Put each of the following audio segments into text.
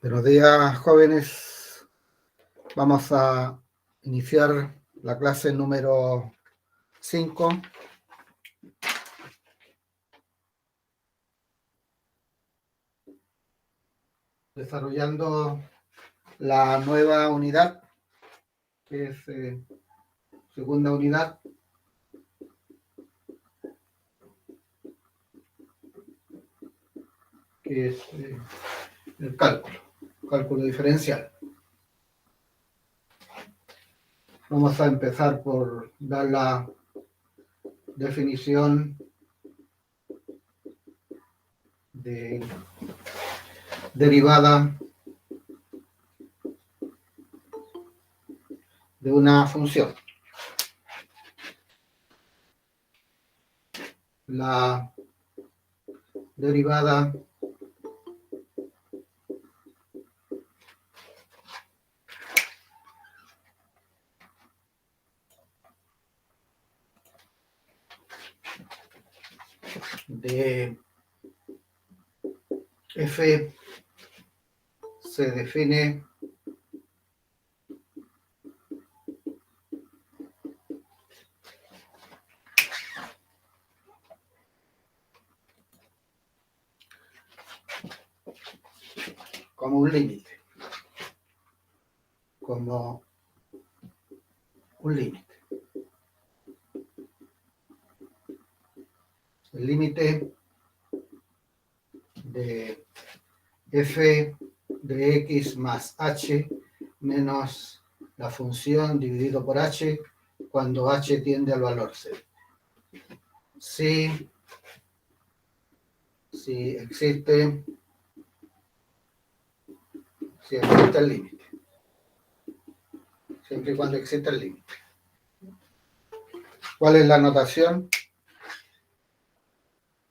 Buenos días, jóvenes. Vamos a iniciar la clase número 5. Desarrollando la nueva unidad, que es segunda unidad, que es el cálculo diferencial. Vamos a empezar por dar la definición de derivada de una función. La derivada de f se define como un límite. El límite de f de x más h menos la función dividido por h cuando h tiende al valor 0. Si existe el límite. Siempre y cuando exista el límite. ¿Cuál es la notación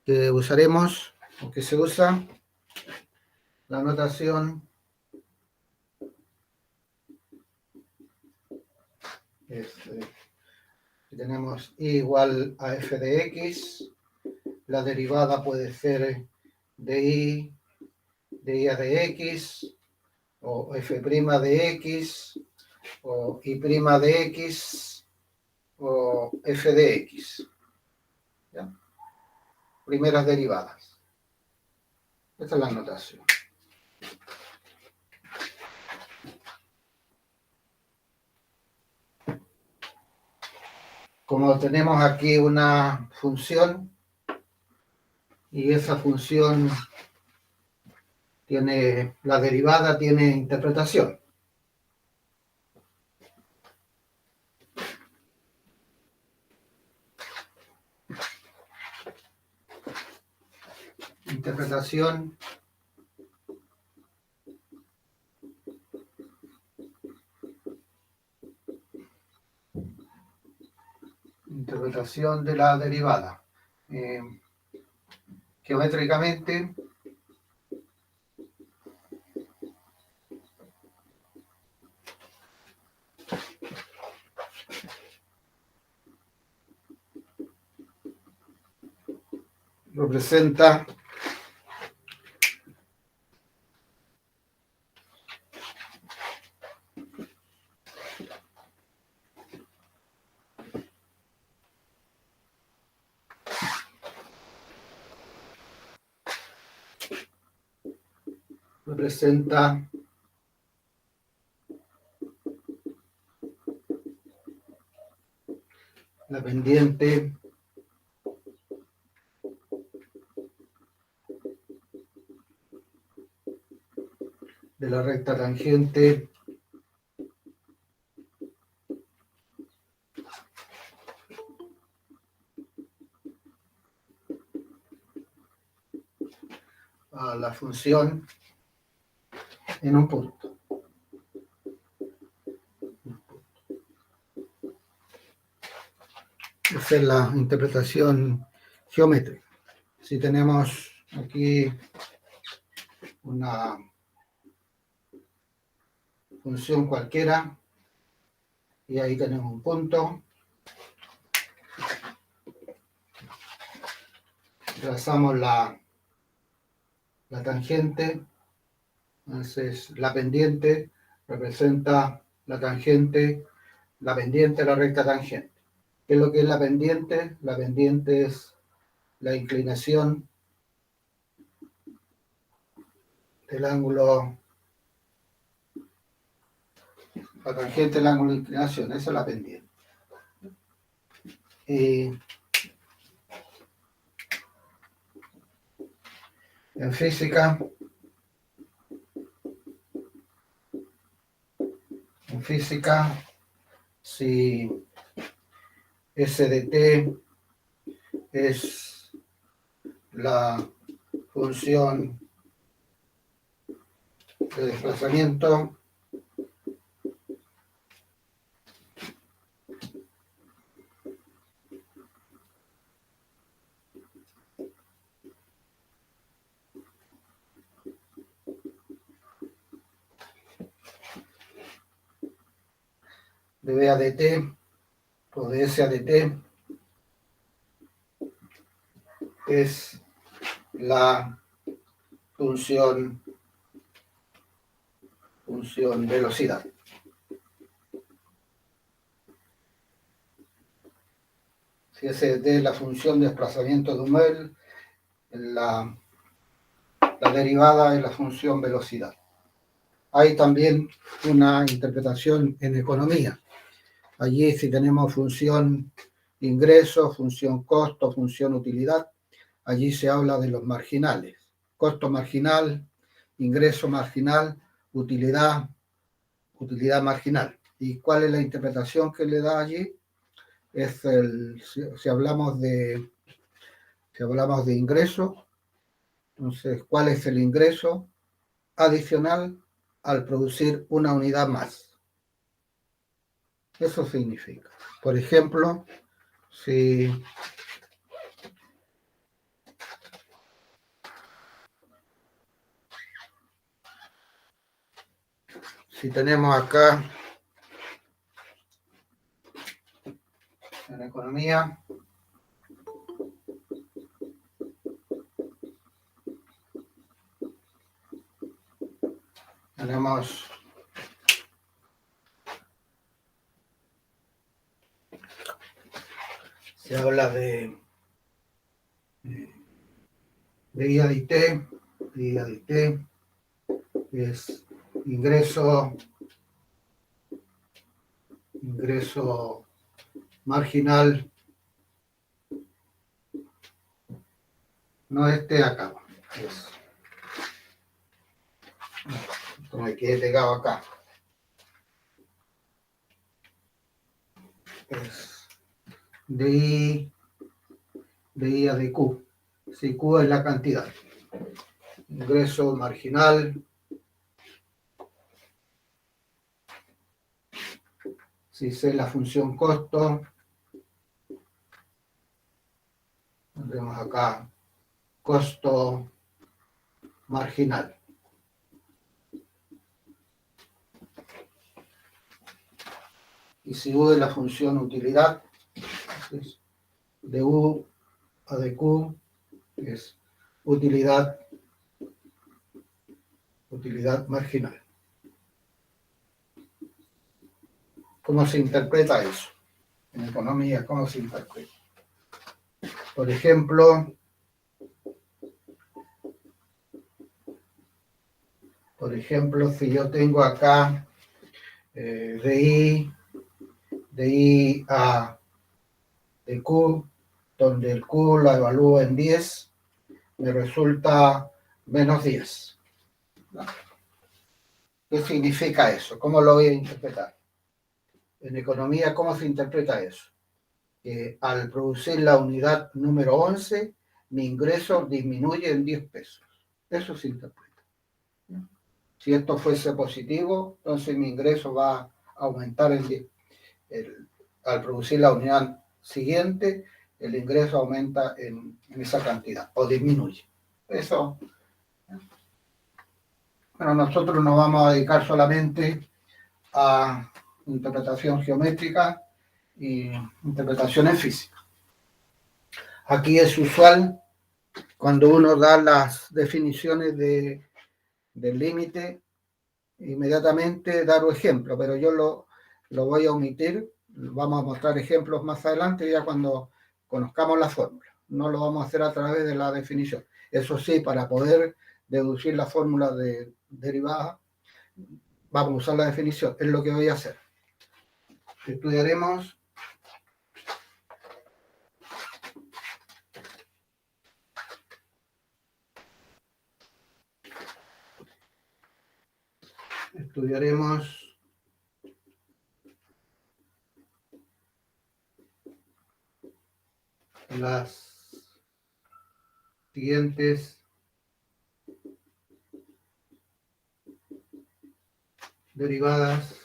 que usaremos o que se usa? La notación es tenemos y igual a f de x. La derivada puede ser de i a de x, o f' de x, o i' de x, o f de x. ¿Ya? Primeras derivadas. Esta es la notación. Como tenemos aquí una función, y esa función tiene, la derivada tiene interpretación. Interpretación de la derivada. Geométricamente, representa la pendiente de la recta tangente a la función en un punto. Esa es la interpretación geométrica. Si tenemos aquí una función cualquiera y ahí tenemos un punto, trazamos la tangente Entonces, la pendiente representa la tangente, la pendiente de la recta tangente. ¿Qué es lo que es la pendiente? La pendiente es la inclinación del ángulo, la tangente del ángulo de inclinación, esa es la pendiente. Y en física, si S de t es la función de desplazamiento, de B a de t o de S a de t es la función velocidad. Si S de t es la función de desplazamiento de un mueble, la derivada es la función velocidad. Hay también una interpretación en economía. Allí si tenemos función ingreso, función costo, función utilidad, allí se habla de los marginales. Costo marginal, ingreso marginal, utilidad marginal. ¿Y cuál es la interpretación que le da allí? Es si hablamos de ingreso, entonces, ¿cuál es el ingreso adicional al producir una unidad más? Eso significa, por ejemplo, si tenemos acá en economía, tenemos se habla de I a de t, I a de t es ingreso marginal, no este acá, es, esto me quedé pegado acá, es de I a de Q, si Q es la cantidad, ingreso marginal, si C es la función costo, tendremos acá costo marginal. Y si U es la función utilidad, de U a de Q es utilidad marginal. ¿Cómo se interpreta eso? En economía, ¿cómo se interpreta? Por ejemplo, si yo tengo acá de I a de Q, donde el Q lo evalúo en 10, me resulta menos 10. ¿Qué significa eso? ¿Cómo lo voy a interpretar? En economía, ¿cómo se interpreta eso? Que al producir la unidad número 11, mi ingreso disminuye en 10 pesos. Eso se interpreta. Si esto fuese positivo, entonces mi ingreso va a aumentar al producir la unidad siguiente, el ingreso aumenta en esa cantidad o disminuye. Eso. Bueno, nosotros nos vamos a dedicar solamente a interpretación geométrica y interpretación en física. Aquí es usual cuando uno da las definiciones de del límite, inmediatamente dar un ejemplo, pero yo lo voy a omitir. Vamos a mostrar ejemplos más adelante, ya cuando conozcamos la fórmula. No lo vamos a hacer a través de la definición. Eso sí, para poder deducir la fórmula de derivada, vamos a usar la definición. Es lo que voy a hacer. Estudiaremos las siguientes derivadas.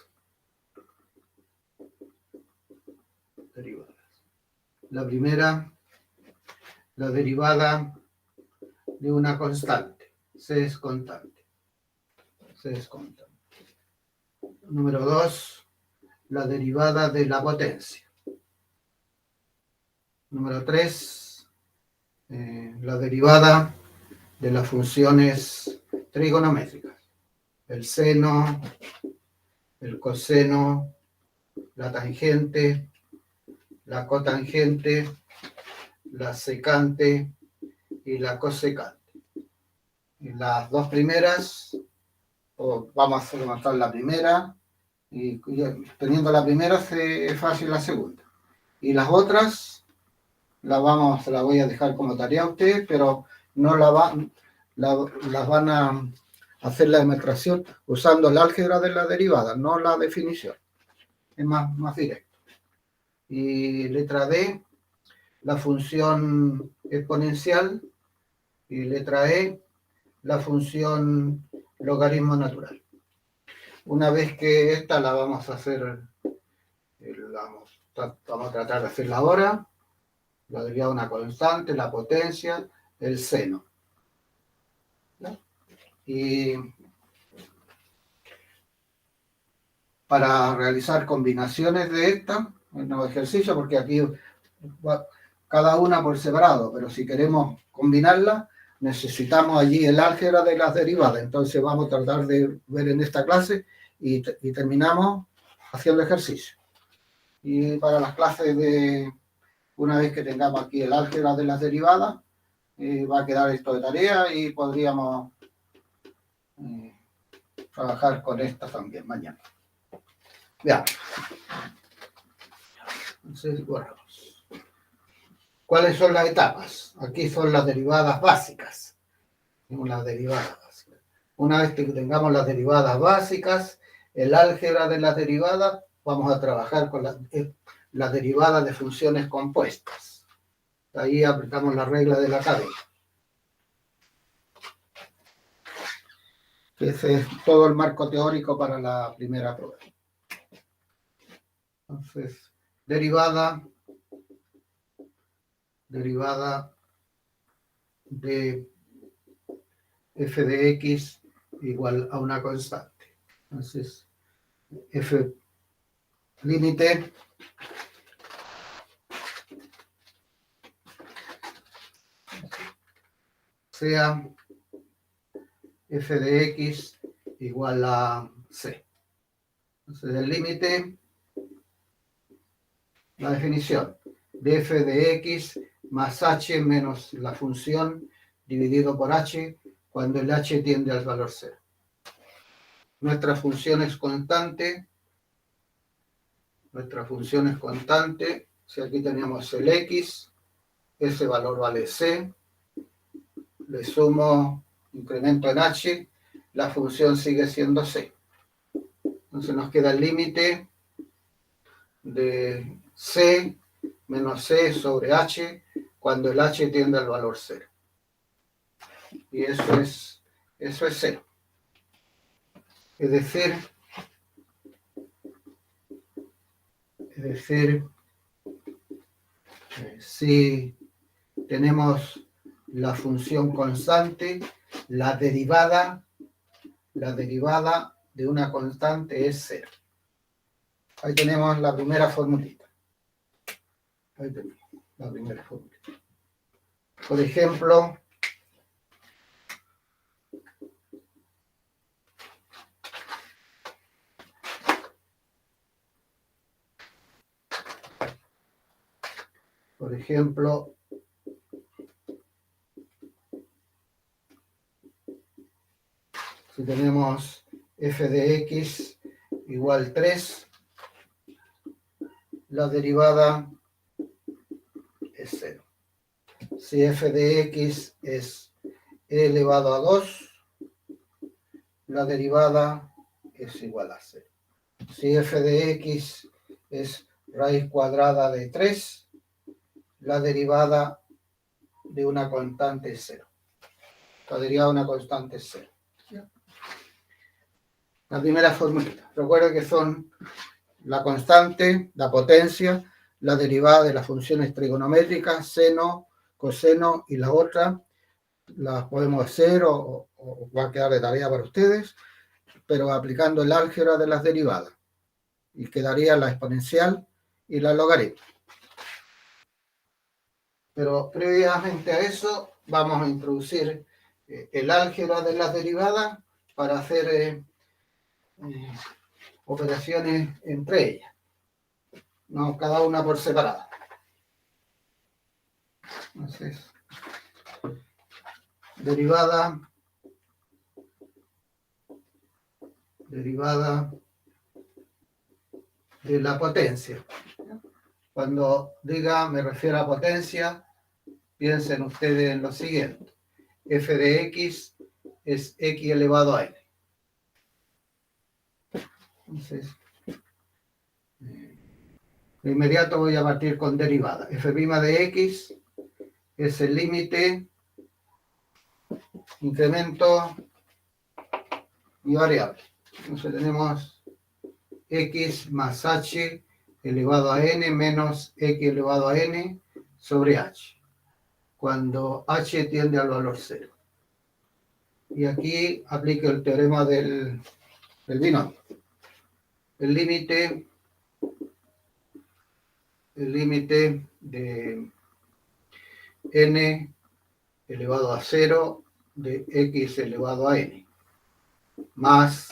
La primera, la derivada de una constante. C es constante. Número 2, la derivada de la potencia. Número 3, la derivada de las funciones trigonométricas. El seno, el coseno, la tangente, la cotangente, la secante y la cosecante. Y las dos primeras, vamos a demostrar la primera, y teniendo la primera es fácil la segunda. Y las otras la voy a dejar como tarea a ustedes, pero no las van a hacer la demostración usando el álgebra de la derivada, no la definición. Es más directo. Y letra D, la función exponencial. Y letra E, la función logaritmo natural. Una vez que esta la vamos a hacer, vamos a tratar de hacerla ahora, la derivada de una constante, la potencia, el seno. ¿No? Y para realizar combinaciones de esta, un nuevo ejercicio, porque aquí cada una por separado, pero si queremos combinarla, necesitamos allí el álgebra de las derivadas. Entonces vamos a tratar de ver en esta clase y terminamos haciendo ejercicio. Y para las clases una vez que tengamos aquí el álgebra de las derivadas, va a quedar esto de tarea y podríamos trabajar con esta también mañana. Veamos. Entonces, bueno, ¿cuáles son las etapas? Aquí son las derivadas básicas. Una vez que tengamos las derivadas básicas, el álgebra de las derivadas, vamos a trabajar con las derivadas de funciones compuestas. Ahí aplicamos la regla de la cadena. Ese es todo el marco teórico para la primera prueba. Entonces, derivada de f de x igual a una constante. Entonces, f límite sea f de x igual a c. Entonces, el límite, la definición de f de x más h menos la función dividido por h cuando el h tiende al valor 0. Nuestra función es constante. Si aquí tenemos el x, ese valor vale c. Le sumo, incremento en h, la función sigue siendo c. Entonces nos queda el límite de c menos c sobre h cuando el h tiende al valor 0. Y eso es 0. Es decir, si tenemos la función constante, la derivada de una constante es 0. Ahí tenemos la primera formulita. Por ejemplo, ejemplo, si tenemos f de x igual 3, la derivada es 0. Si f de x es e elevado a 2, la derivada es igual a 0. Si f de x es raíz cuadrada de 3, la derivada de una constante es 0. La derivada de una constante es 0. La primera formulita. Recuerda que son la constante, la potencia, la derivada de las funciones trigonométricas, seno, coseno y la otra. Las podemos hacer o va a quedar de tarea para ustedes, pero aplicando el álgebra de las derivadas. Y quedaría la exponencial y la logaritmo. Pero previamente a eso vamos a introducir el álgebra de las derivadas para hacer operaciones entre ellas, no cada una por separado. Entonces, derivada de la potencia. Cuando diga me refiero a potencia, piensen ustedes en lo siguiente. F de x es x elevado a n. Entonces, de inmediato voy a partir con derivada. F' de x es el límite, incremento y variable. Entonces tenemos x más h elevado a n menos x elevado a n sobre h, cuando h tiende al valor 0. Y aquí aplico el teorema del binomio. El límite de n elevado a 0 de x elevado a n, más,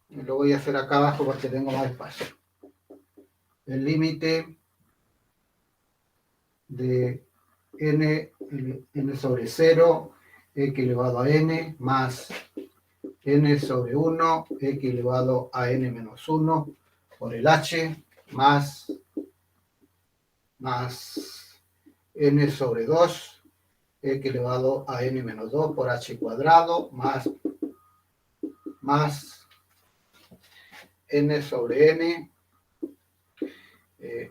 lo voy a hacer acá abajo porque tengo más espacio, el límite de n sobre 0, x elevado a n, más n sobre 1, x elevado a n menos 1, por el h, más n sobre 2, x elevado a n menos 2 por h cuadrado, más n sobre n,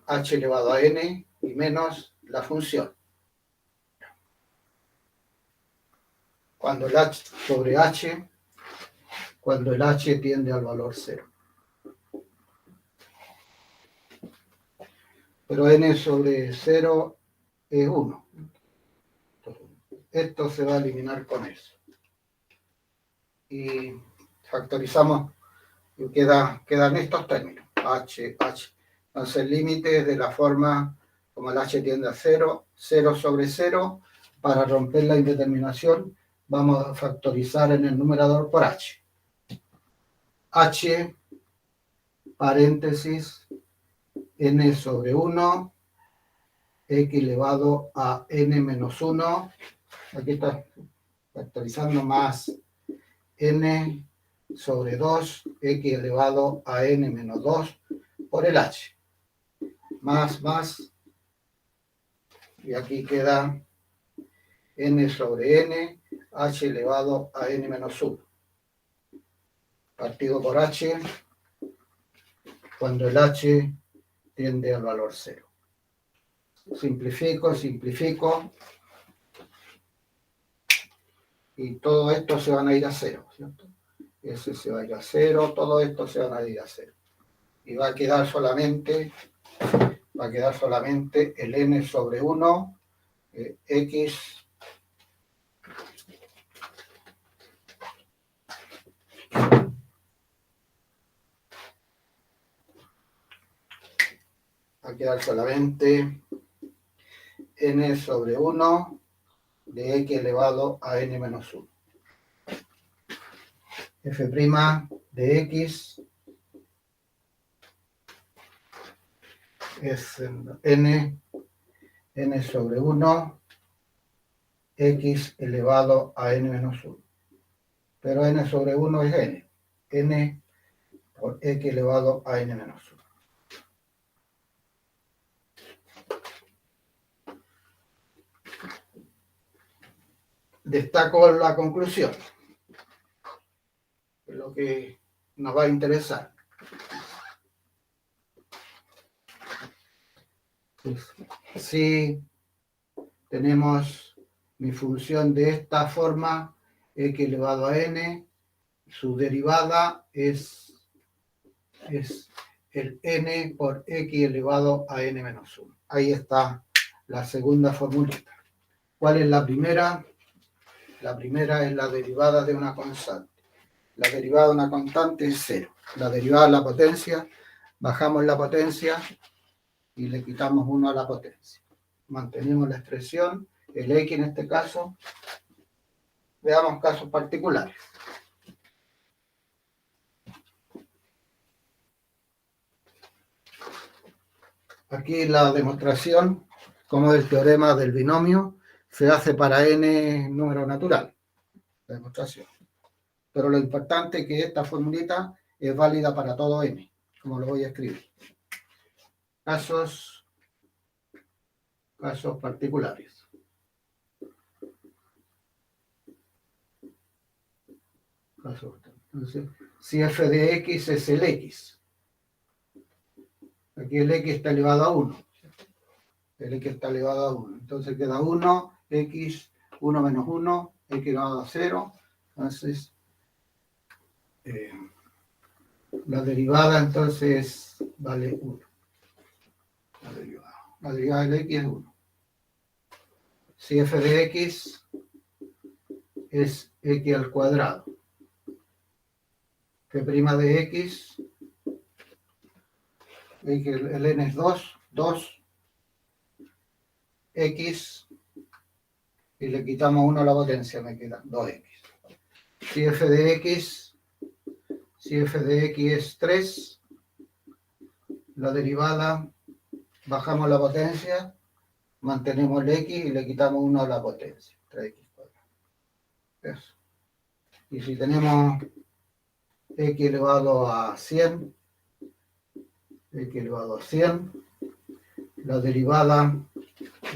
h elevado a n y menos la función. Cuando el h sobre h, cuando el h tiende al valor 0. Pero n sobre 0 es 1. Esto se va a eliminar con eso. Y factorizamos y quedan estos términos. H. Entonces el límite es de la forma como el h tiende a 0, 0 sobre 0. Para romper la indeterminación vamos a factorizar en el numerador por h. H, paréntesis, n sobre 1, x elevado a n menos 1. Aquí está factorizando, más n sobre 2, x elevado a n menos 2 por el h. Más, y aquí queda n sobre n, h elevado a n menos 1. Partido por h, cuando el h tiende al valor 0. Simplifico. Y todo esto se van a ir a 0, ¿cierto? Ese se va a ir a 0, todo esto se van a ir a 0. Y va a quedar solamente el n sobre 1, x va a quedar solamente n sobre 1 de x elevado a n menos 1. F' de x es n n sobre 1 x elevado a n menos 1. Pero n sobre 1 es n. N por x elevado a n menos 1. Destaco la conclusión, que es lo que nos va a interesar. Pues, si tenemos mi función de esta forma, x elevado a n, su derivada es el n por x elevado a n menos 1. Ahí está la segunda formulita. ¿Cuál es la primera? La primera es la derivada de una constante. La derivada de una constante es 0. La derivada de la potencia, bajamos la potencia y le quitamos 1 a la potencia. Mantenemos la expresión, el x en este caso. Veamos casos particulares. Aquí la demostración, como el teorema del binomio, se hace para n número natural. La demostración. Pero lo importante es que esta formulita es válida para todo n, como lo voy a escribir. Casos particulares. Entonces, si f de x es el x, aquí el x está elevado a 1. El x está elevado a 1. Entonces queda 1, x, 1 menos 1, x elevado a 0. Entonces, la derivada entonces vale 1. La derivada del x es 1. Si f de x es x al cuadrado, f' de x, el n es 2, x, y le quitamos 1 a la potencia, me queda 2x. Si f de x es 3, la derivada, bajamos la potencia, mantenemos el x y le quitamos 1 a la potencia, 3x cuadrado. Eso. Y si tenemos x elevado a 100, la derivada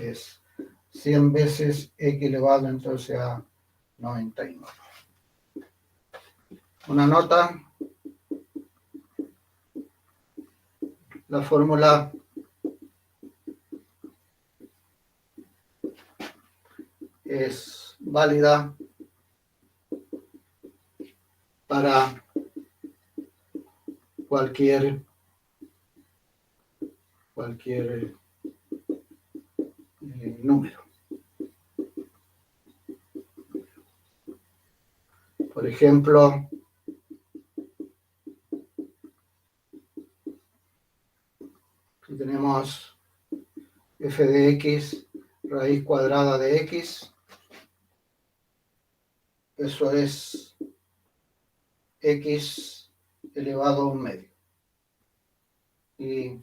es 100 veces x elevado entonces a 99. Una nota, la fórmula es válida para cualquier número. Por ejemplo, si tenemos f de x raíz cuadrada de x, eso es x elevado a 1/2. Y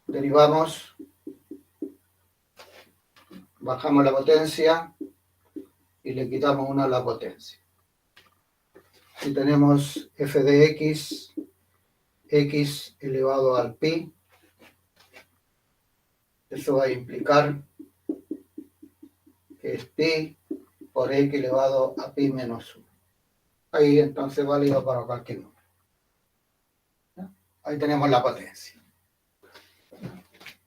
derivamos, bajamos la potencia y le quitamos 1 a la potencia. Si tenemos f de x, x elevado al pi, eso va a implicar que es pi por x elevado a pi menos 1. Ahí entonces válido para cualquier número. Ahí tenemos la potencia.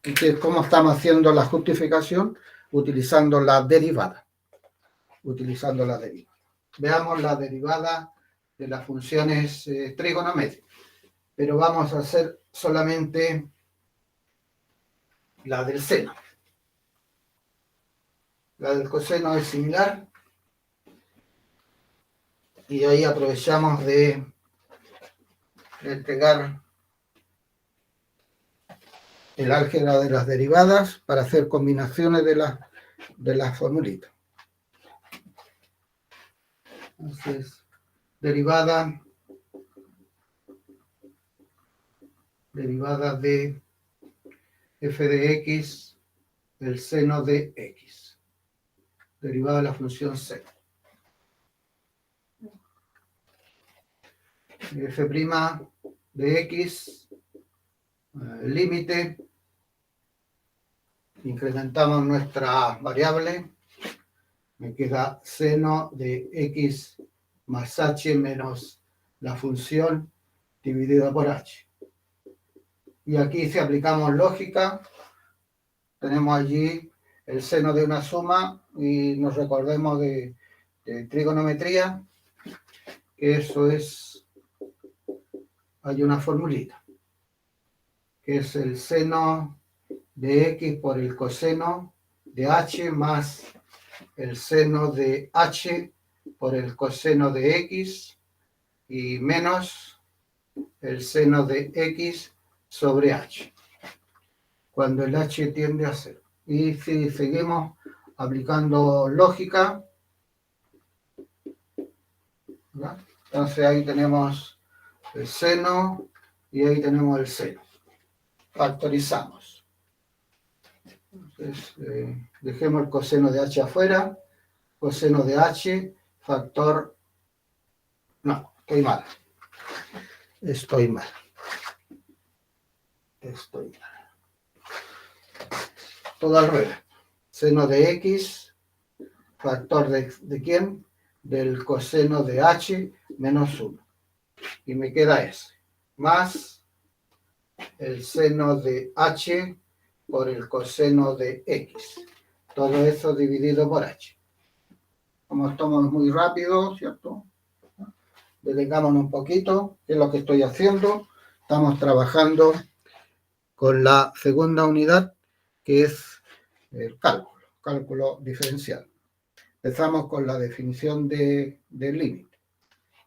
Entonces, ¿cómo estamos haciendo la justificación? Utilizando la derivada. Veamos la derivada de las funciones trigonométricas. Pero vamos a hacer solamente la del seno. La del coseno es similar. Y ahí aprovechamos de entregar el álgebra de las derivadas para hacer combinaciones de las formulitas. Entonces, derivada de f de x el seno de x, derivada de la función seno. F' de x, límite, incrementamos nuestra variable, me queda seno de x más h menos la función dividida por h. Y aquí si aplicamos lógica, tenemos allí el seno de una suma y nos recordemos de trigonometría, que eso es, hay una formulita, que es el seno de x por el coseno de h más el seno de h por el coseno de x y menos el seno de x sobre h, cuando el h tiende a 0. Y si seguimos aplicando lógica, ¿verdad? Entonces ahí tenemos el seno y ahí tenemos el seno. Factorizamos. Entonces, dejemos el coseno de h afuera, coseno de h, factor... No, estoy mal. Estoy mal. Todo al revés. Seno de x, factor de ¿quién? Del coseno de h menos 1. Y me queda ese. Más el seno de h por el coseno de x. Todo eso dividido por h. Como estamos muy rápido, ¿cierto? Detengámonos un poquito, que es lo que estoy haciendo. Estamos trabajando con la segunda unidad, que es el cálculo diferencial. Empezamos con la definición del límite,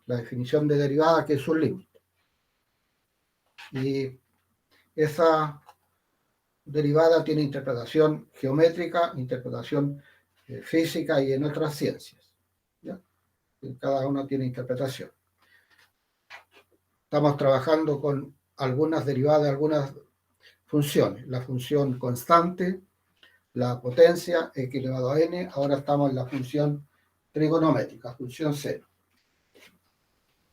la definición de derivada, que es un límite. Y esa derivada tiene interpretación geométrica, interpretación física y en otras ciencias, ¿ya? Cada uno tiene interpretación. Estamos trabajando con algunas derivadas, algunas funciones. La función constante, la potencia, x elevado a n. Ahora estamos en la función trigonométrica, función seno.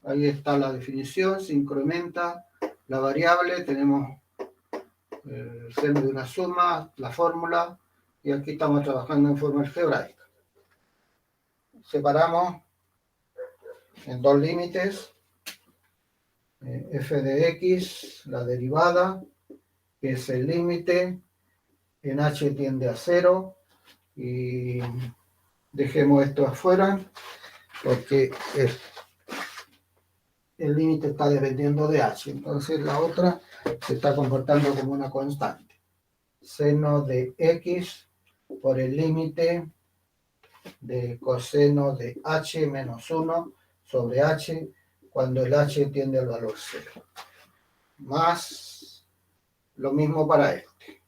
Ahí está la definición, se incrementa la variable, tenemos el seno de una suma, la fórmula, y aquí estamos trabajando en forma algebraica. Separamos en dos límites, f de x, la derivada, que es el límite, en h tiende a 0, y dejemos esto afuera, porque el límite está dependiendo de h, entonces la otra se está comportando como una constante. Seno de x por el límite de coseno de h menos 1 sobre h cuando el h tiende al valor 0. Más lo mismo para este.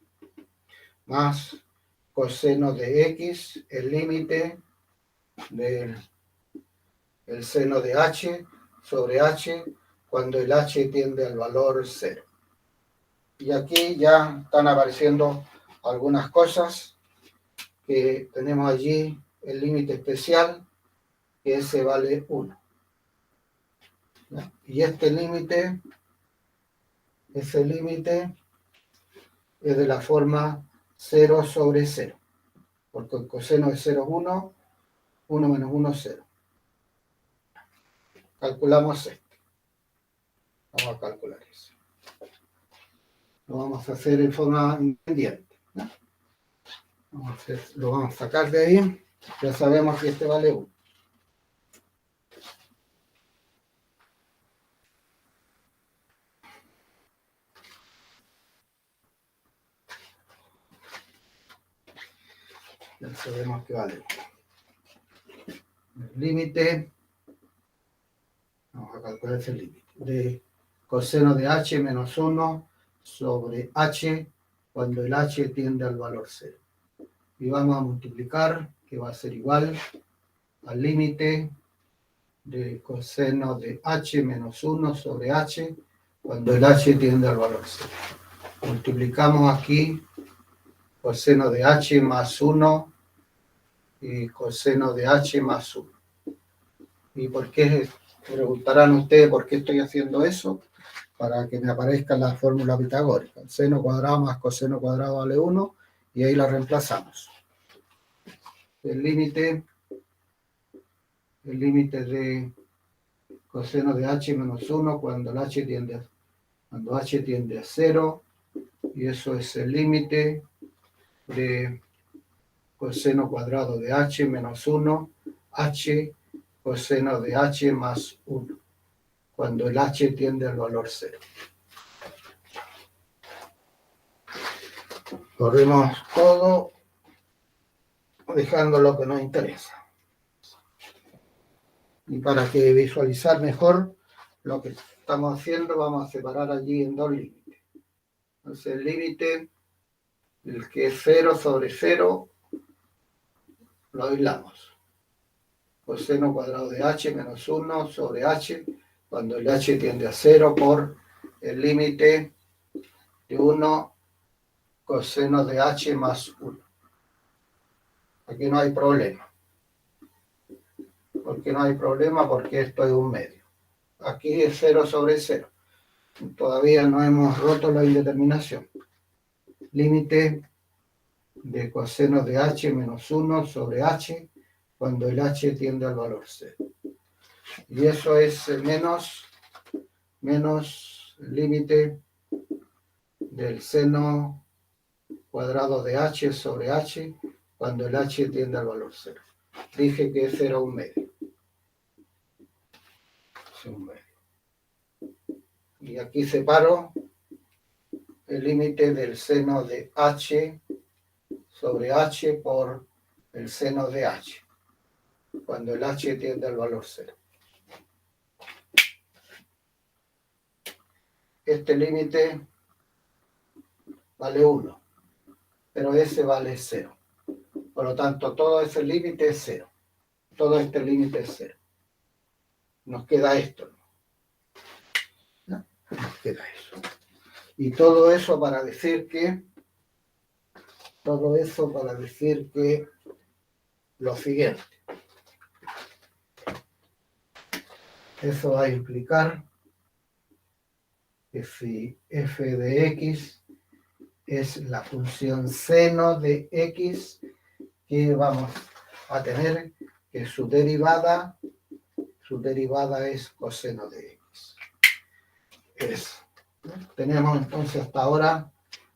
Más coseno de x, el límite del seno de h sobre h cuando el h tiende al valor 0. Y aquí ya están apareciendo algunas cosas que tenemos allí, el límite especial, que ese vale 1. ¿Ya? Y este límite, ese límite es de la forma 0 sobre 0, porque el coseno de 0 es 1, 1 menos 1 es 0. Calculamos esto. Vamos a calcular eso. Lo vamos a hacer en forma independiente, ¿no? Lo vamos a sacar de ahí. Ya sabemos que este vale 1. Ya sabemos que vale 1. El límite, vamos a calcular ese límite, de coseno de h menos 1 sobre h cuando el h tiende al valor 0. Y vamos a multiplicar, que va a ser igual al límite de coseno de h menos 1 sobre h cuando el h tiende al valor 0. Multiplicamos aquí coseno de h más 1 y coseno de h más 1. ¿Y por qué? Preguntarán ustedes por qué estoy haciendo eso. Para que me aparezca la fórmula pitagórica. Seno cuadrado más coseno cuadrado vale 1 y ahí la reemplazamos. El límite de coseno de h menos 1 cuando h tiende a 0, y eso es el límite de coseno cuadrado de h menos 1, h coseno de h más 1, cuando el h tiende al valor 0. Corrimos todo, dejando lo que nos interesa. Y para que visualizar mejor lo que estamos haciendo, vamos a separar allí en dos límites. Entonces el límite, el que es 0 sobre 0, lo aislamos. Coseno cuadrado de h menos 1 sobre h, cuando el h tiende a 0, por el límite de 1 coseno de h más 1. Aquí no hay problema. ¿Por qué no hay problema? Porque esto es un medio. Aquí es 0 sobre 0. Todavía no hemos roto la indeterminación. Límite de coseno de h menos 1 sobre h cuando el h tiende al valor 0. Y eso es menos el límite del seno cuadrado de h sobre h cuando el h tiende al valor 0. Dije que es 0 un medio. Es un medio. Y aquí separo el límite del seno de h sobre h por el seno de h, cuando el h tiende al valor 0. Este límite vale 1, pero ese vale 0. Por lo tanto, todo ese límite es 0. Todo este límite es 0. Nos queda esto, ¿no? Nos queda eso. Y todo eso para decir que lo siguiente. Eso va a implicar que si f de x es la función seno de x, que vamos a tener que su derivada es coseno de x. Tenemos entonces hasta ahora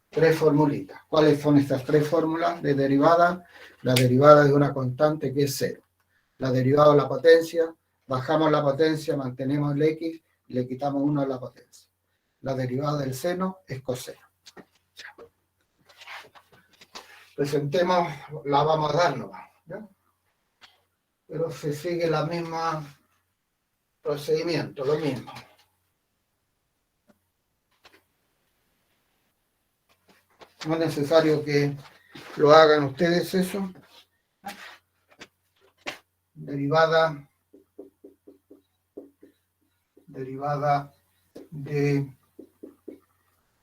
3 formulitas. ¿Cuáles son estas 3 fórmulas de derivada? La derivada de una constante que es 0. La derivada de la potencia, bajamos la potencia, mantenemos el x, y le quitamos 1 a la potencia. La derivada del seno es coseno. Presentemos, la vamos a dar nomás, ¿ya? Pero se sigue el mismo procedimiento, lo mismo. No es necesario que lo hagan ustedes eso. Derivada de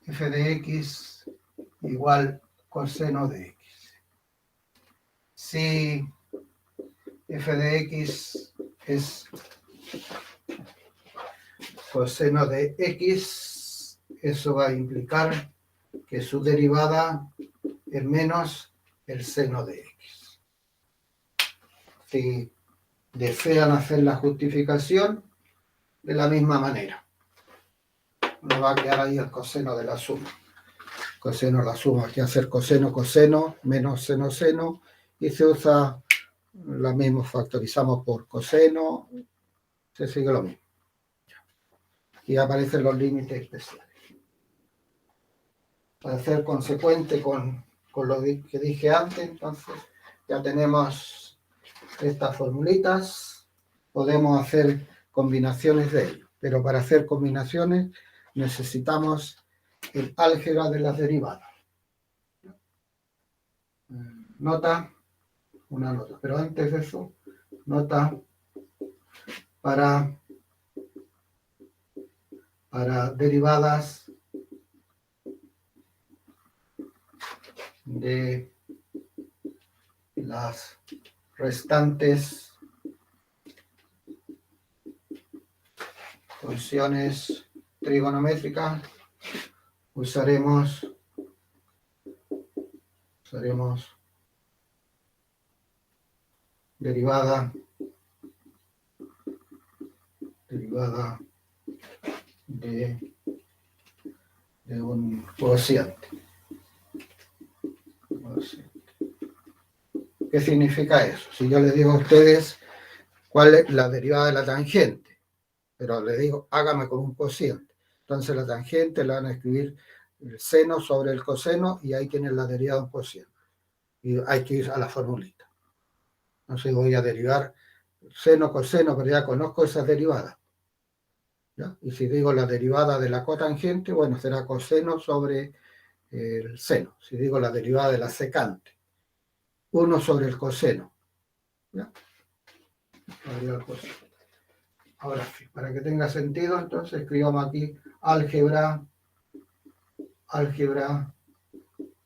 f de x igual coseno de x. Si f de x es coseno de x, eso va a implicar que su derivada es menos el seno de x. Si desean hacer la justificación, de la misma manera, nos va a quedar ahí el coseno de la suma. Coseno de la suma, hay que hacer coseno, coseno, menos seno, seno, y se usa la misma, factorizamos por coseno, se sigue lo mismo. Y aparecen los límites especiales. Para ser consecuente con lo que dije antes, entonces ya tenemos estas formulitas, podemos hacer combinaciones de ellos, pero para hacer combinaciones necesitamos el álgebra de las derivadas. Una nota, pero antes de eso, nota para derivadas de las restantes funciones trigonométricas, usaremos derivada de un cociente. ¿Qué significa eso? Si yo les digo a ustedes cuál es la derivada de la tangente, pero les digo, hágame con un cociente. Entonces la tangente la van a escribir el seno sobre el coseno y ahí tienen la derivada de un cociente. Y hay que ir a la formulita. Entonces voy a derivar seno, coseno, pero ya conozco esas derivadas. ¿Ya? Y si digo la derivada de la cotangente, bueno, será coseno sobre el seno. Si digo la derivada de la secante, 1 sobre el coseno. ¿Ya? Ahora, para que tenga sentido, entonces escribamos aquí álgebra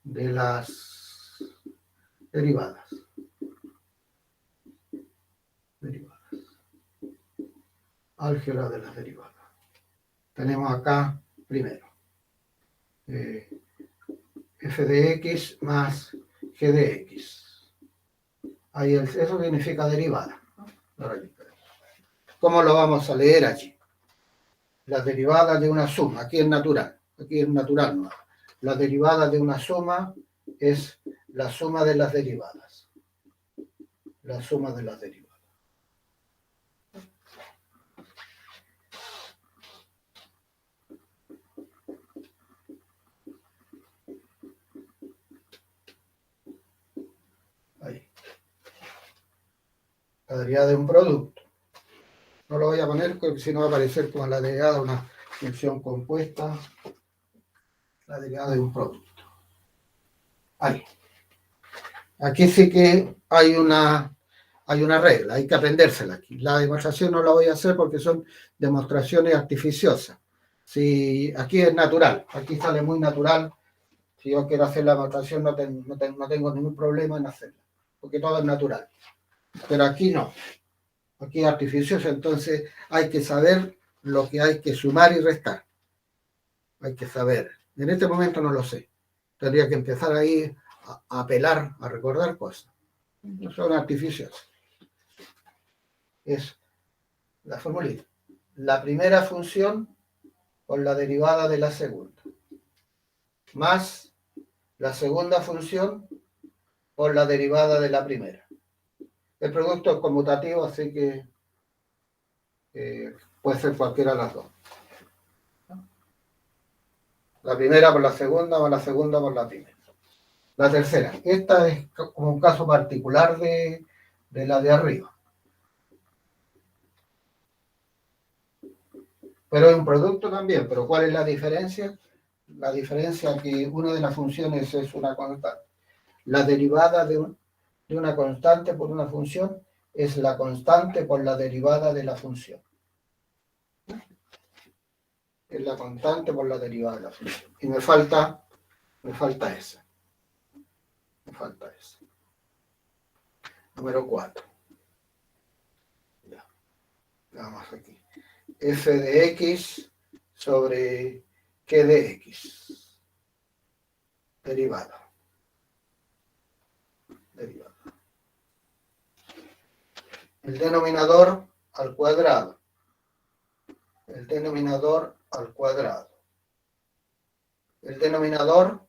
de las derivadas. Álgebra de las derivadas. Tenemos acá, primero, f de x más g de x. Ahí eso significa derivada. ¿Cómo lo vamos a leer allí? Las derivadas de una suma, aquí es natural ¿no? La derivada de una suma es la suma de las derivadas. La suma de las derivadas. Ahí. La derivada de un producto. No lo voy a poner porque si no va a aparecer como la derivada de una función compuesta. La derivada de un producto. Ahí. Aquí sí que hay una regla, hay que aprendérsela aquí. La demostración no la voy a hacer porque son demostraciones artificiosas. Si aquí es natural, aquí sale muy natural. Si yo quiero hacer la demostración no tengo ningún problema en hacerla, porque todo es natural. Pero aquí no. Aquí es artificioso, entonces hay que saber lo que hay que sumar y restar. Hay que saber. En este momento no lo sé. Tendría que empezar ahí a apelar, a recordar cosas. No son artificiosas. Es la formulita. La primera función con la derivada de la segunda. Más la segunda función por la derivada de la primera. El producto es conmutativo, así que puede ser cualquiera de las dos. La primera por la segunda o la segunda por la primera. La tercera. Esta es como un caso particular de la de arriba. Pero es un producto también. ¿Pero cuál es la diferencia? La diferencia es que una de las funciones es una constante. La derivada de una constante por una función es la constante por la derivada de la función. Es la constante por la derivada de la función. Y me falta esa. Número 4. Ya. Vamos aquí. F de x sobre Q de x. Derivada. El denominador al cuadrado. El denominador al cuadrado. El denominador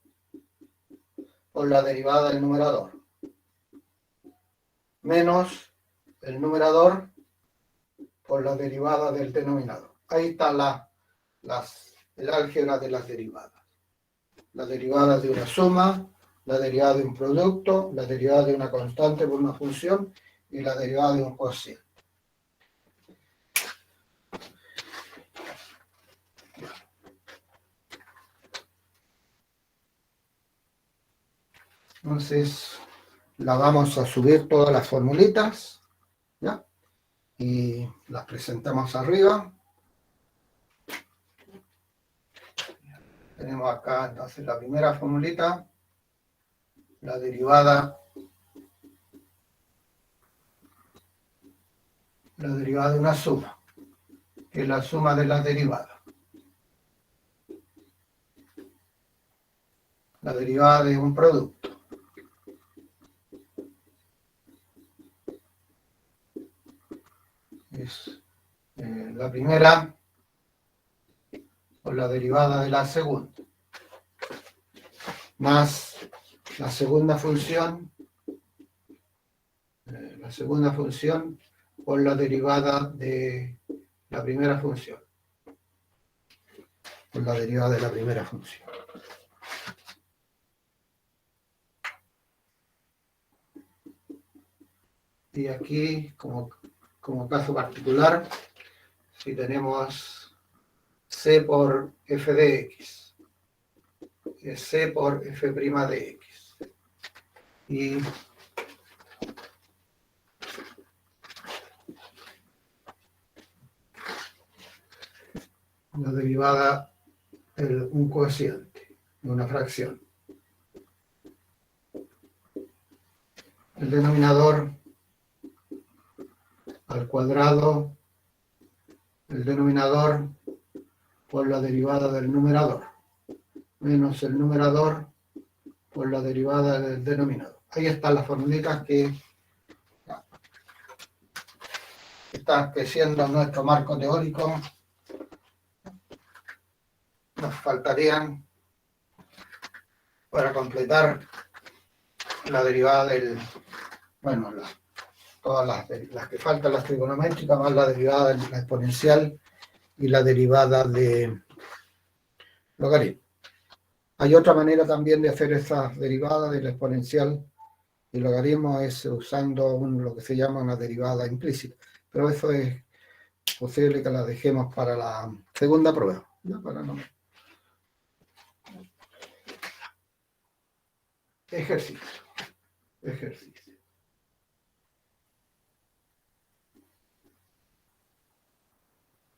por la derivada del numerador. Menos el numerador por la derivada del denominador. Ahí está el álgebra de las derivadas. La derivada de una suma, la derivada de un producto, la derivada de una constante por una función y la derivada de un cociente. Entonces, la vamos a subir todas las formulitas, ¿ya? Y las presentamos arriba. Tenemos acá entonces la primera formulita. la derivada de una suma, que es la suma de las derivadas. La derivada de un producto es la primera por la derivada de la segunda, más la segunda función por la derivada de la primera función, por la derivada de la primera función. Y aquí, como caso particular, si tenemos C por f de x, es C por f' de x. Y la derivada de un cociente, de una fracción. El denominador al cuadrado, el denominador por la derivada del numerador, menos el numerador por la derivada del denominador. Ahí están las formulitas que están creciendo en nuestro marco teórico. Nos faltarían para completar la derivada del, bueno, todas las que faltan, las trigonométricas, más la derivada de la exponencial y la derivada de logaritmo. Hay otra manera también de hacer esas derivadas de la exponencial y logaritmo, es usando lo que se llama una derivada implícita, pero eso es posible que la dejemos para la segunda prueba, ¿no? Para no. Ejercicio.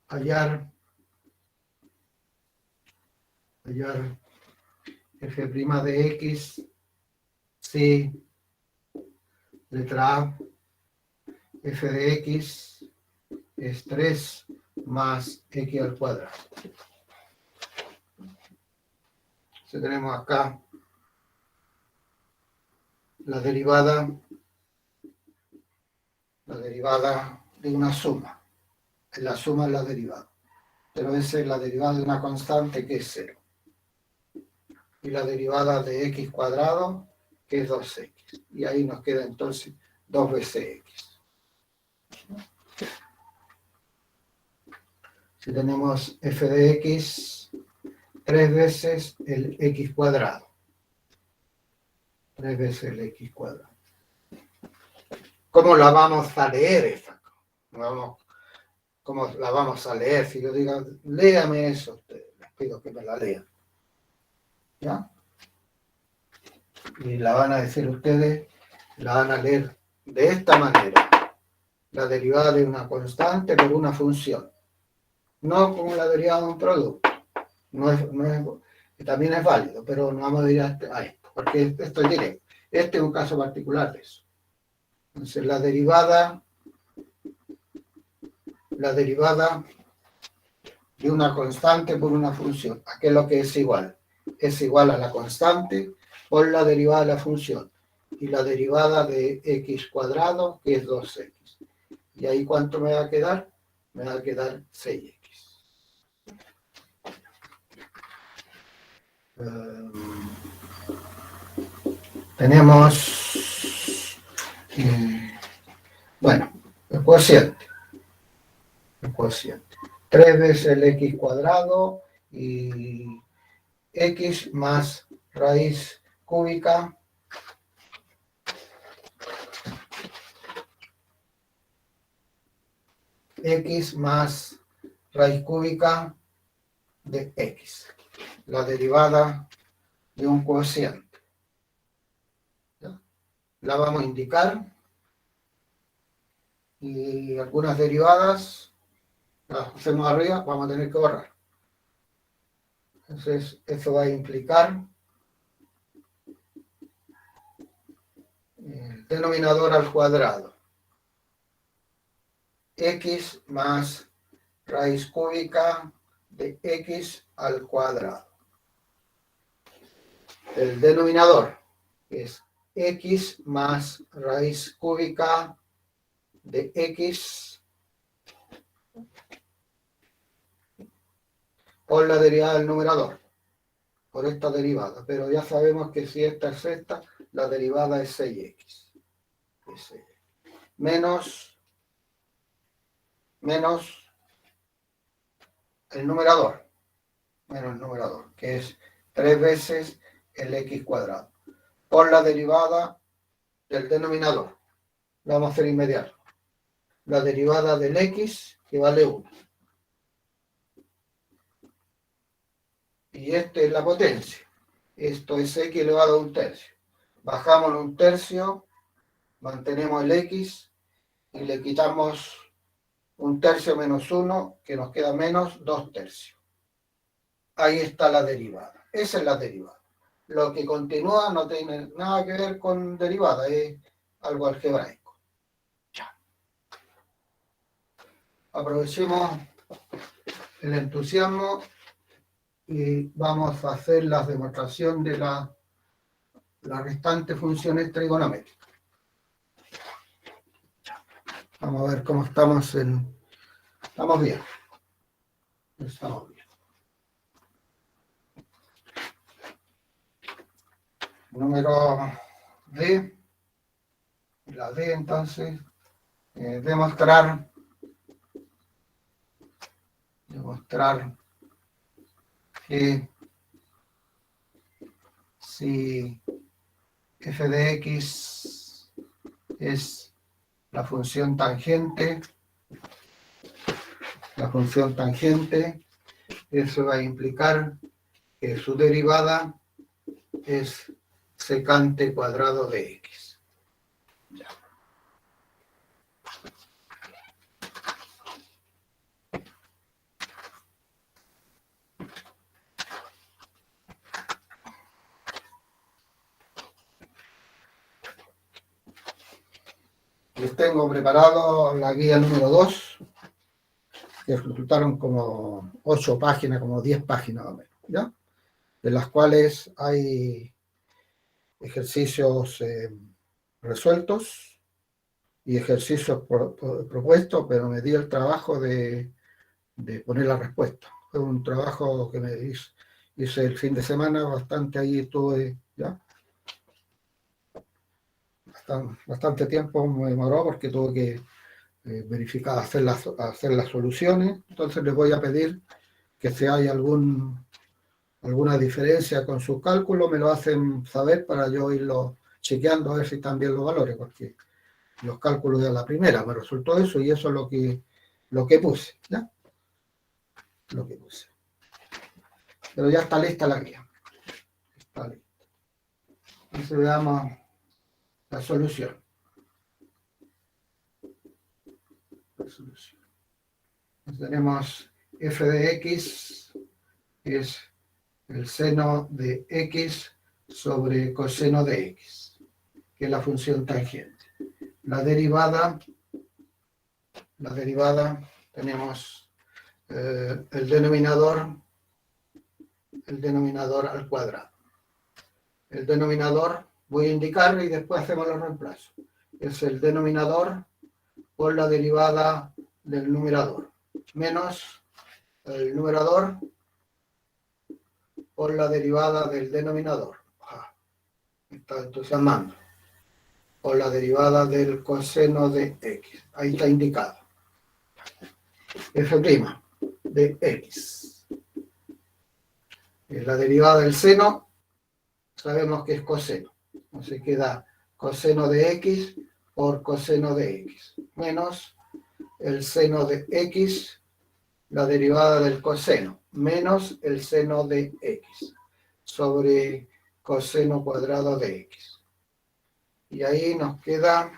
Hallar f' de x si letra A, f de x es 3 más x al cuadrado. Entonces tenemos acá la derivada de una suma. La suma es la derivada, pero esa es la derivada de una constante que es 0. Y la derivada de x cuadrado, que es 2x. Y ahí nos queda entonces 2 veces x. Si tenemos f de x, 3 veces el x cuadrado. 3 veces el x cuadrado. ¿Cómo la vamos a leer esa? ¿Cómo la vamos a leer? Si yo digo, léame eso, les pido que me la lean. ¿Ya? Y la van a decir ustedes, la van a leer de esta manera. La derivada de una constante por una función. No como la derivada de un producto. También es válido, pero no vamos a ir a esto, porque esto es directo. Este es un caso particular de eso. Entonces, la derivada de una constante por una función. ¿A qué es lo que es igual? Es igual a la constante por la derivada de la función. Y la derivada de x cuadrado, que es 2x. ¿Y ahí cuánto me va a quedar? Me va a quedar 6x. Tenemos, bueno, el cociente. 3 veces el x cuadrado y x más raíz cúbica x más raíz cúbica de x, la derivada de un cociente. ¿Ya? La vamos a indicar y algunas derivadas las hacemos arriba, vamos a tener que borrar. Entonces, eso va a implicar el denominador al cuadrado, x más raíz cúbica de x al cuadrado. El denominador es x más raíz cúbica de x por la derivada del numerador, por esta derivada. Pero ya sabemos que si esta es esta, la derivada es 6x. Es 6x. Menos el numerador, que es 3 veces el x cuadrado, por la derivada del denominador. Vamos a hacer inmediato. La derivada del x, que vale 1. Y esta es la potencia. Esto es x elevado a 1/3. Bajamos 1/3, mantenemos el x y le quitamos 1/3 menos 1, que nos queda menos 2/3. Ahí está la derivada. Esa es la derivada. Lo que continúa no tiene nada que ver con derivada, es algo algebraico. Ya. Aprovechemos el entusiasmo y vamos a hacer la demostración de las restantes funciones trigonométricas. Vamos a ver cómo estamos en... Estamos bien. Estamos bien. Número D. La D, entonces, demostrar que si f de x es la función tangente, eso va a implicar que su derivada es secante cuadrado de x. Ya. Les tengo preparado la guía número 2, que resultaron como 8 páginas, como 10 páginas o menos, ¿ya? De las cuales hay ejercicios resueltos y ejercicios propuestos, pero me di el trabajo de poner la respuesta. Fue un trabajo que me hice el fin de semana, bastante ahí estuve, ¿ya? Bastante tiempo me demoró porque tuve que verificar, hacer las soluciones. Entonces les voy a pedir que si hay alguna diferencia con sus cálculos, me lo hacen saber para yo irlo chequeando a ver si están bien los valores, porque los cálculos de la primera me resultó eso y eso es lo que puse, ¿ya? Lo que puse. Pero ya está lista la guía. Está lista. Entonces veamos la solución. Entonces, tenemos f de x, que es el seno de x sobre coseno de x, que es la función tangente. La derivada tenemos el denominador al cuadrado. El denominador voy a indicar y después hacemos los reemplazos. Es el denominador por la derivada del numerador, menos el numerador por la derivada del denominador. Me está entusiasmando. Por la derivada del coseno de x. Ahí está indicado. F' de x. La derivada del seno, sabemos que es coseno. Entonces queda coseno de x por coseno de x. Menos el seno de x, la derivada del coseno. Menos el seno de x. Sobre coseno cuadrado de x. Y ahí nos queda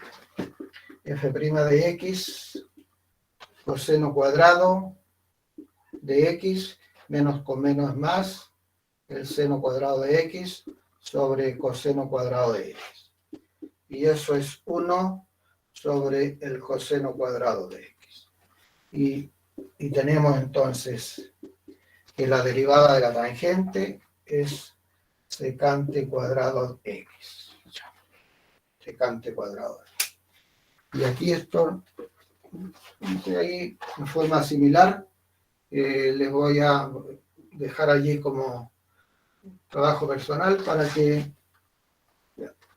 f' de x, coseno cuadrado de x, menos con menos más, el seno cuadrado de x sobre coseno cuadrado de x. y eso es 1 sobre el coseno cuadrado de x. Y tenemos entonces que la derivada de la tangente es secante cuadrado de x. Secante cuadrado de x. Y aquí esto, ahí, en forma similar, les voy a dejar allí como trabajo personal para que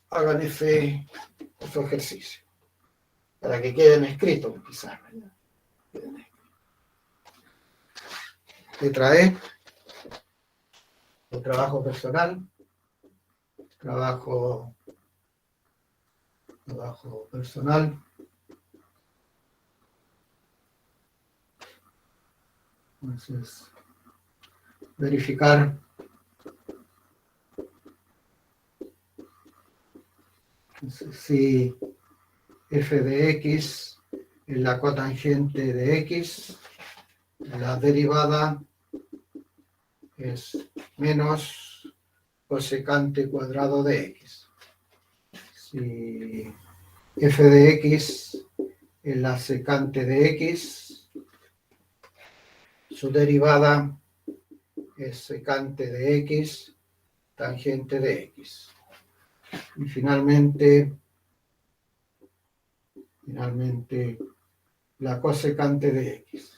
hagan ese ejercicio, para que queden escritos quizás. Letra E, el trabajo personal, trabajo personal. Entonces, verificar si f de x es la cotangente de x, la derivada es menos cosecante cuadrado de x. Si f de x es la secante de x, su derivada es secante de x, tangente de x. Y finalmente la cosecante de x.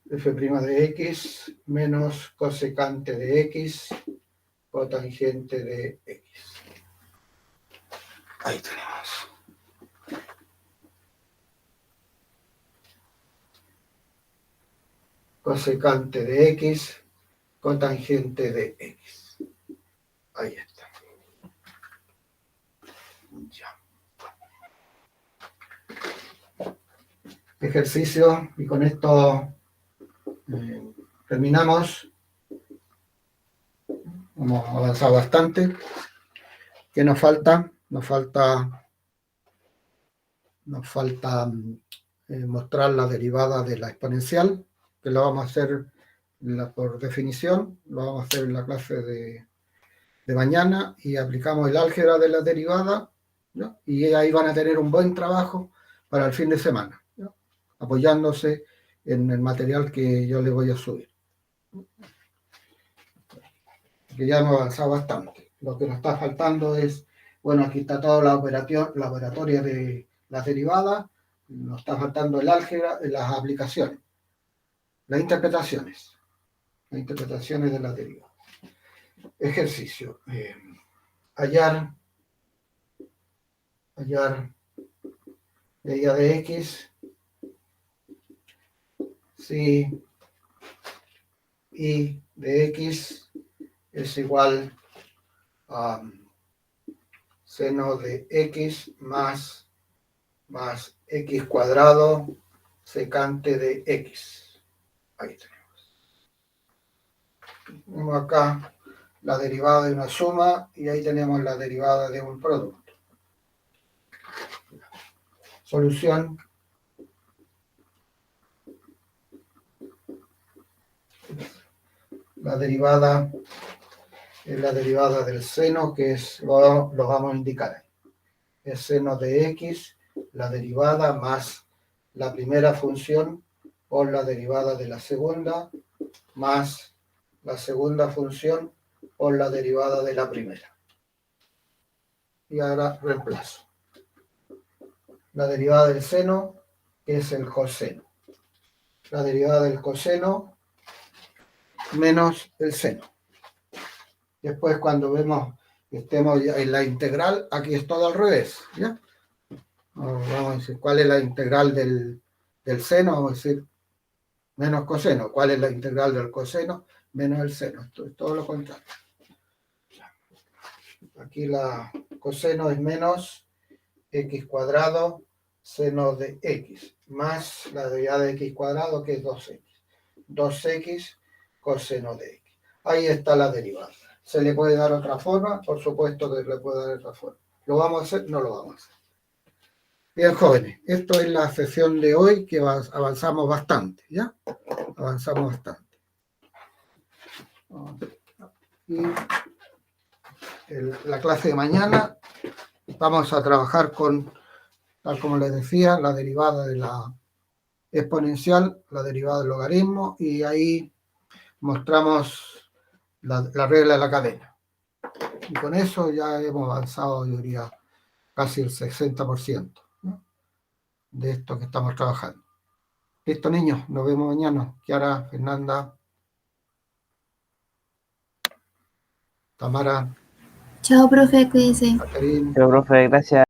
F' de x menos cosecante de x, cotangente de x. Ahí tenemos. Cosecante de x, cotangente de x. Ahí está. Ya. Ejercicio, y con esto terminamos. Hemos avanzado bastante. ¿Qué nos falta? Nos falta mostrar la derivada de la exponencial, que lo vamos a hacer por definición, lo vamos a hacer en la clase de mañana, y aplicamos el álgebra de la derivada, ¿no? Y ahí van a tener un buen trabajo para el fin de semana, ¿no? Apoyándose en el material que yo les voy a subir. Que ya hemos avanzado bastante. Lo que nos está faltando es, bueno, aquí está toda la operatoria de las derivadas, nos está faltando el álgebra, las aplicaciones, las interpretaciones de las derivadas. Ejercicio. Hallar medida de x si y de x es igual a seno de x más x cuadrado secante de x. Ahí tenemos acá la derivada de una suma y ahí tenemos la derivada de un producto. Solución. La derivada es la derivada del seno, que es, lo vamos a indicar ahí. Es seno de x, la derivada más la primera función por la derivada de la segunda, más la segunda función por la derivada de la primera. Y ahora reemplazo. La derivada del seno, que es el coseno. La derivada del coseno menos el seno. Después, cuando vemos que estemos en la integral, aquí es todo al revés, ¿ya? Vamos a decir, ¿cuál es la integral del seno? Vamos a decir, menos coseno. ¿Cuál es la integral del coseno? Menos el seno. Esto es todo lo contrario. Aquí la coseno es menos x cuadrado seno de x, más la derivada de x cuadrado, que es 2x. 2x coseno de x. Ahí está la derivada. ¿Se le puede dar otra forma? Por supuesto que le puede dar otra forma. ¿Lo vamos a hacer? No lo vamos a hacer. Bien, jóvenes, esto es la sesión de hoy, que avanzamos bastante, ¿ya? Avanzamos bastante. Y la clase de mañana vamos a trabajar con, tal como les decía, la derivada de la exponencial, la derivada del logaritmo, y ahí mostramos la regla de la cadena. Y con eso ya hemos avanzado, yo diría, casi el 60%, ¿no?, de esto que estamos trabajando. Listo, niños, nos vemos mañana. Kiara, Fernanda, Tamara, Chao, profe, cuídense. Caterine. Pero, profe, gracias.